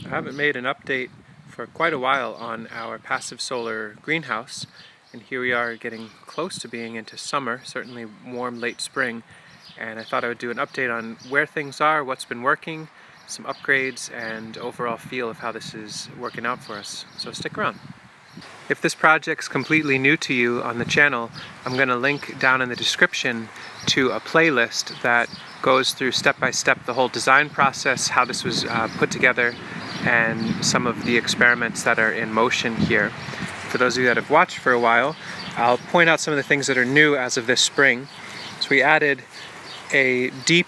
I haven't made an update for quite a while on our passive solar greenhouse, and here we are getting close to being into summer, certainly warm late spring, and I thought I would do an update on where things are, what's been working, some upgrades, and overall feel of how this is working out for us. So stick around. If this project's completely new to you on the channel, I'm going to link down in the description to a playlist that goes through step by step the whole design process, how this was put together, and some of the experiments that are in motion here. For those of you that have watched for a while, I'll point out some of the things that are new as of this spring. So we added a deep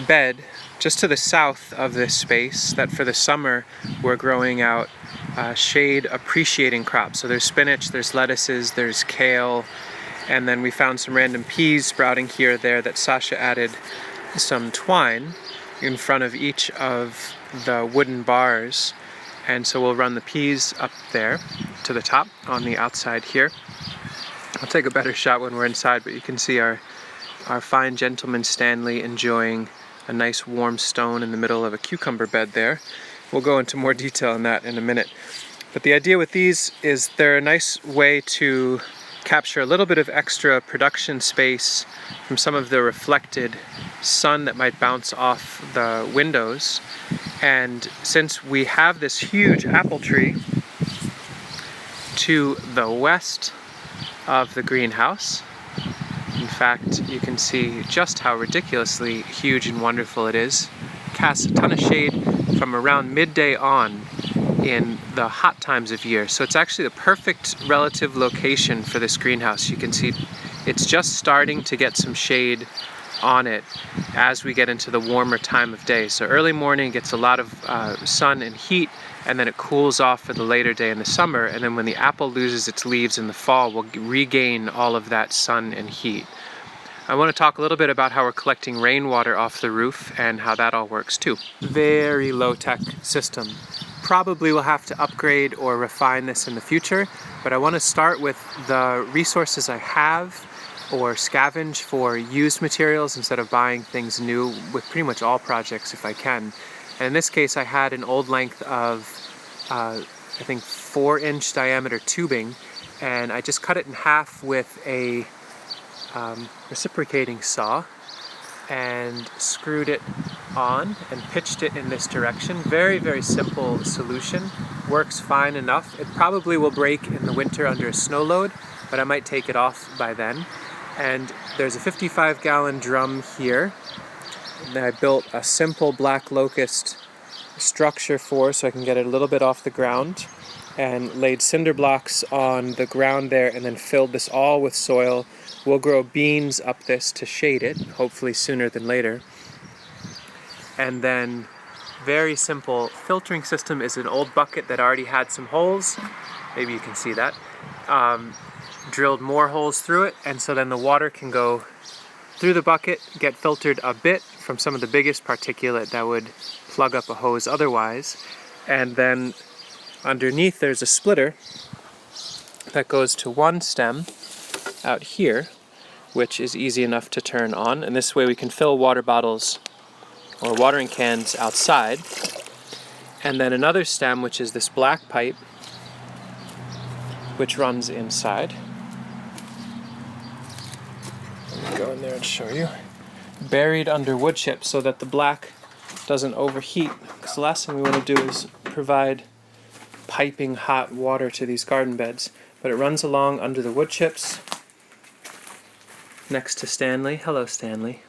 bed just to the south of this space that for the summer we're growing out shade appreciating crops. So there's spinach, there's lettuces, there's kale, and then we found some random peas sprouting here or there that Sasha added some twine in front of each of the wooden bars, and so we'll run the peas up there to the top on the outside here. I'll take a better shot when we're inside, but you can see our fine gentleman Stanley enjoying a nice warm stone in the middle of a cucumber bed there. We'll go into more detail on that in a minute. But the idea with these is they're a nice way to capture a little bit of extra production space from some of the reflected sun that might bounce off the windows. And since we have this huge apple tree to the west of the greenhouse, in fact, you can see just how ridiculously huge and wonderful it is. Casts a ton of shade from around midday on in the hot times of year. So it's actually the perfect relative location for this greenhouse. You can see it's just starting to get some shade on it as we get into the warmer time of day. So early morning gets a lot of sun and heat, and then it cools off for the later day in the summer, and then when the apple loses its leaves in the fall, we'll regain all of that sun and heat. I want to talk a little bit about how we're collecting rainwater off the roof and how that all works too. Very low-tech system. Probably will have to upgrade or refine this in the future, but I want to start with the resources I have or scavenge for used materials instead of buying things new with pretty much all projects if I can. And in this case I had an old length of I think 4-inch diameter tubing, and I just cut it in half with a reciprocating saw and screwed it on and pitched it in this direction. Very, very simple solution. Works fine enough. It probably will break in the winter under a snow load, but I might take it off by then. And there's a 55-gallon drum here that I built a simple black locust structure for so I can get it a little bit off the ground, and laid cinder blocks on the ground there and then filled this all with soil. We'll grow beans up this to shade it, hopefully sooner than later. And then very simple filtering system is an old bucket that already had some holes. Maybe you can see that. Drilled more holes through it, and so then the water can go through the bucket, get filtered a bit from some of the biggest particulate that would plug up a hose otherwise. And then underneath there's a splitter that goes to one stem out here, which is easy enough to turn on, and this way we can fill water bottles or watering cans outside. And then another stem, which is this black pipe, which runs inside. Let me go in there and show you. Buried under wood chips so that the black doesn't overheat, because the last thing we want to do is provide piping hot water to these garden beds. But it runs along under the wood chips next to Stanley. Hello, Stanley.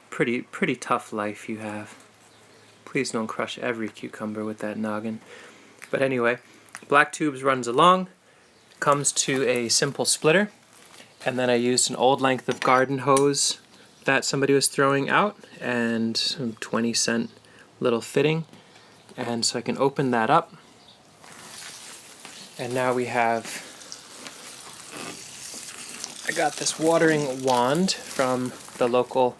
Pretty tough life you have. Please don't crush every cucumber with that noggin. But anyway, black tubes runs along, comes to a simple splitter, and then I used an old length of garden hose that somebody was throwing out and some 20-cent little fitting, and so I can open that up. And now we have, I got this watering wand from the local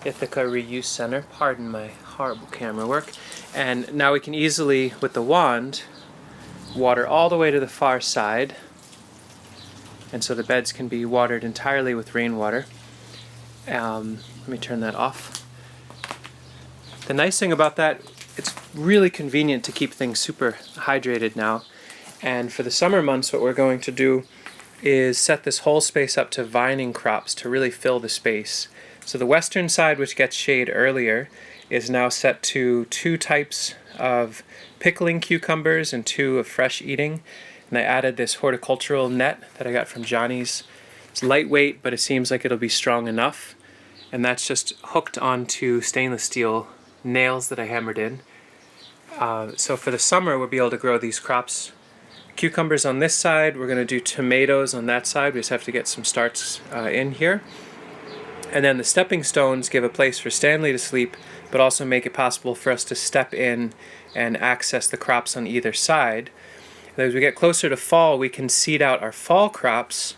Ithaca Reuse Center. Pardon my horrible camera work. And now we can easily, with the wand, water all the way to the far side. And so the beds can be watered entirely with rainwater. Let me turn that off. The nice thing about that, it's really convenient to keep things super hydrated now. And for the summer months, what we're going to do is set this whole space up to vining crops to really fill the space. So the western side, which gets shade earlier, is now set to 2 types of pickling cucumbers and 2 of fresh eating. And I added this horticultural net that I got from Johnny's. It's lightweight, but it seems like it'll be strong enough. And that's just hooked onto stainless steel nails that I hammered in. So for the summer, we'll be able to grow these crops. Cucumbers on this side, we're going to do tomatoes on that side. We just have to get some starts in here. And then the stepping stones give a place for Stanley to sleep, but also make it possible for us to step in and access the crops on either side. And as we get closer to fall, we can seed out our fall crops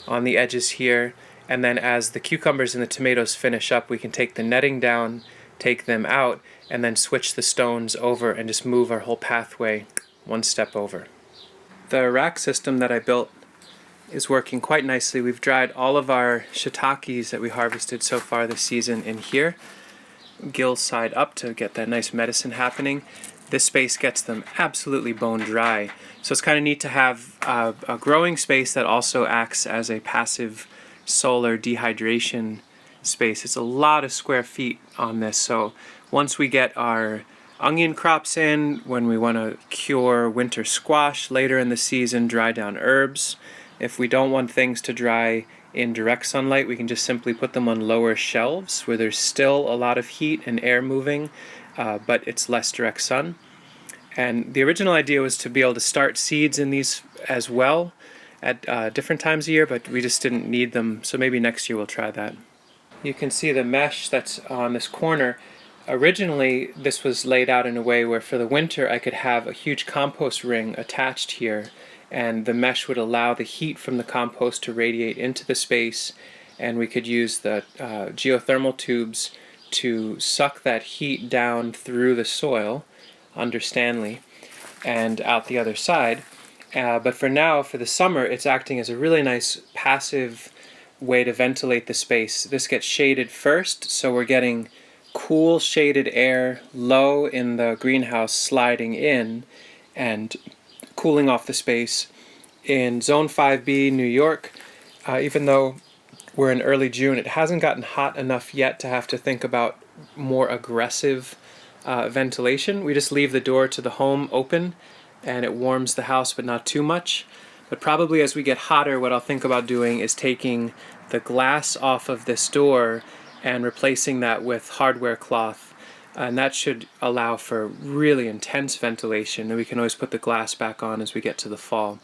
on the edges here, and then as the cucumbers and the tomatoes finish up, we can take the netting down, take them out, and then switch the stones over and just move our whole pathway 1 step over. The rack system that I built is working quite nicely. We've dried all of our shiitakes that we harvested so far this season in here, gill side up to get that nice medicine happening. This space gets them absolutely bone dry. So it's kind of neat to have a growing space that also acts as a passive solar dehydration space. It's a lot of square feet on this. So once we get our onion crops in, when we want to cure winter squash later in the season, dry down herbs. If we don't want things to dry in direct sunlight, we can just simply put them on lower shelves where there's still a lot of heat and air moving, but it's less direct sun. And the original idea was to be able to start seeds in these as well at different times of year, but we just didn't need them, so maybe next year we'll try that. You can see the mesh that's on this corner. Originally, this was laid out in a way where for the winter I could have a huge compost ring attached here, and the mesh would allow the heat from the compost to radiate into the space, and we could use the geothermal tubes to suck that heat down through the soil under Stanley and out the other side. But for now, for the summer, it's acting as a really nice passive way to ventilate the space. This gets shaded first, so we're getting cool shaded air low in the greenhouse sliding in and cooling off the space. In Zone 5B, New York, even though we're in early June, it hasn't gotten hot enough yet to have to think about more aggressive ventilation. We just leave the door to the home open and it warms the house, but not too much. But probably as we get hotter, what I'll think about doing is taking the glass off of this door and replacing that with hardware cloth, and that should allow for really intense ventilation, and we can always put the glass back on as we get to the fall.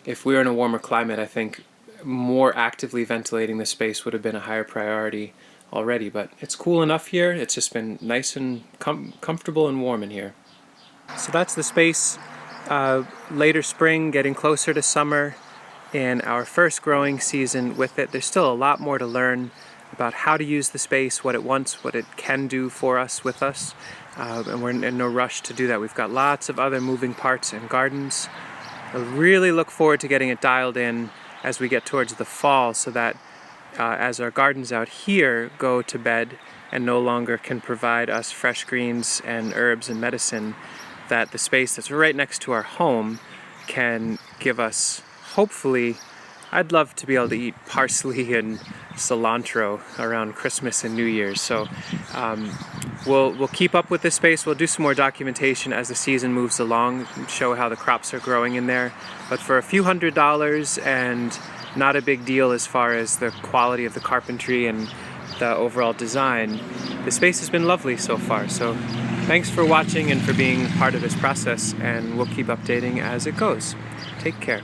If we were in a warmer climate, I think more actively ventilating the space would have been a higher priority already, but it's cool enough here. It's just been nice and comfortable and warm in here. So that's the space. Later spring, getting closer to summer in our first growing season with it. There's still a lot more to learn about how to use the space, what it wants, what it can do for us with us, and we're in no rush to do that. We've got lots of other moving parts and gardens. I really look forward to getting it dialed in as we get towards the fall, so that as our gardens out here go to bed and no longer can provide us fresh greens and herbs and medicine, that the space that's right next to our home can give us, hopefully, I'd love to be able to eat parsley and cilantro around Christmas and New Year's. So we'll keep up with this space. We'll do some more documentation as the season moves along, show how the crops are growing in there. But for a few $100s and not a big deal as far as the quality of the carpentry and the overall design, the space has been lovely so far. So thanks for watching and for being part of this process, and we'll keep updating as it goes. Take care.